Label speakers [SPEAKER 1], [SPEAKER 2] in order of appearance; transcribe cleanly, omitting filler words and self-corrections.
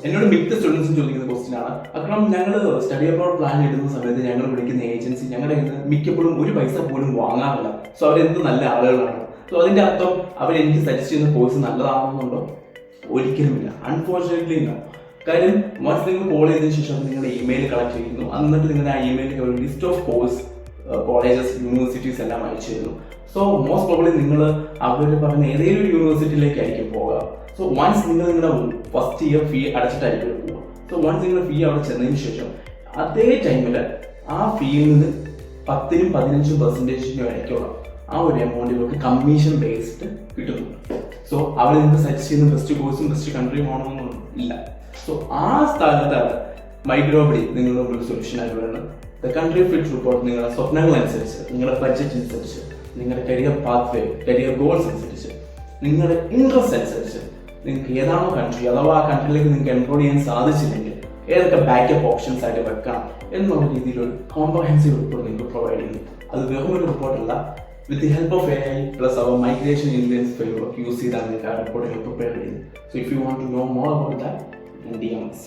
[SPEAKER 1] എന്നോട് മിക്ക സ്റ്റുഡൻസും ചോദിക്കുന്ന ക്വസ്റ്റ്യൻ ആണ്, അക്രം ഞങ്ങൾ സ്റ്റഡി അബ്രോഡ് പ്ലാൻ ഇടുന്ന സമയത്ത് ഞങ്ങൾ വിളിക്കുന്ന ഏജൻസി ഞങ്ങളുടെ മിക്കപ്പോഴും ഒരു പൈസ പോലും വാങ്ങാറില്ല. സോ അവരെന്ത് നല്ല ആളുകളാണ്. സോ അതിന്റെ അർത്ഥം അവരെനിക്ക് സജസ്റ്റ് ചെയ്യുന്ന കോഴ്സ് നല്ലതാണെന്നുണ്ടോ? ഒരിക്കലുമില്ല. അൺഫോർച്ചുനേറ്റ്ലി ഇല്ല. കാര്യം വൺസ് നിങ്ങൾ കോൾ ചെയ്തതിനു ശേഷം നിങ്ങളുടെ ഇമെയിൽ കളക്ട് ചെയ്യുന്നു, എന്നിട്ട് നിങ്ങളുടെ ആ ഇമെയിലിൽ ഒരു list of course colleges universities എല്ലാം അയച്ചു തരുന്നു. സോ മോസ്റ്റ് പ്രോബ്ലി നിങ്ങൾ അവർ പറഞ്ഞ ഏതെങ്കിലും ഒരു യൂണിവേഴ്സിറ്റിയിലേക്കായിരിക്കും പോകുക. സോ വൺസ് നിങ്ങൾ നിങ്ങളുടെ ഫസ്റ്റ് ഇയർ ഫീ അടച്ചിട്ടായിരിക്കും പോവുക. സോ വൺസ് നിങ്ങൾ ഫീ അവിടെ ചെന്നതിന് ശേഷം അതേ ടൈമിൽ ആ ഫീയിൽ നിന്ന് 10-15% ഇടയ്ക്കുള്ള ആ ഒരു എമൗണ്ട് ഇവർക്ക് കമ്മീഷൻ ബേസ്ഡ് കിട്ടുന്നുണ്ട്. സോ അവർ നിങ്ങൾക്ക് സജസ്റ്റ് ചെയ്യുന്ന ബെസ്റ്റ് കോഴ്സും ബെസ്റ്റ് കൺട്രിയും ആണെന്നൊന്നും ഇല്ല. സോ ആ സ്ഥലത്താണ് മൈഗ്രോബഡി നിങ്ങളുടെ ഒരു സൊല്യൂഷനായി വരുന്നത്. ദ കൺട്രി ഫിറ്റ് റിപ്പോർട്ട് നിങ്ങളുടെ സ്വപ്നങ്ങളനുസരിച്ച്, നിങ്ങളുടെ ബഡ്ജറ്റ് അനുസരിച്ച്, നിങ്ങളുടെ കരിയർ പാത്ത് വേ, കരിയർ ഗോൾസ് അനുസരിച്ച്, നിങ്ങളുടെ ഇൻട്രസ്റ്റ് അനുസരിച്ച് നിങ്ങൾക്ക് ഏതാണോ കൺട്രി, അഥവാ ആ കൺട്രിയിലേക്ക് നിങ്ങൾക്ക് എൻറോൾ ചെയ്യാൻ സാധിച്ചില്ലെങ്കിൽ ഏതൊക്കെ ബാക്കപ്പ് ഓപ്ഷൻസ് ആയിട്ട് വെക്കണം എന്നുള്ള രീതിയിലൊരു കോംപ്രഹെൻസീവ് റിപ്പോർട്ട് നിങ്ങൾക്ക് പ്രൊവൈഡ് ചെയ്യുന്നു. അത് വെറും ഒരു റിപ്പോർട്ടല്ല, with the help of AI plus our migration intelligence framework, use ചെയ്താണ് നിങ്ങൾക്ക് ആ റിപ്പോർട്ടുകൾ പ്രിപ്പയർ ചെയ്യുന്നത്. So if you want to know more about that, then DM us.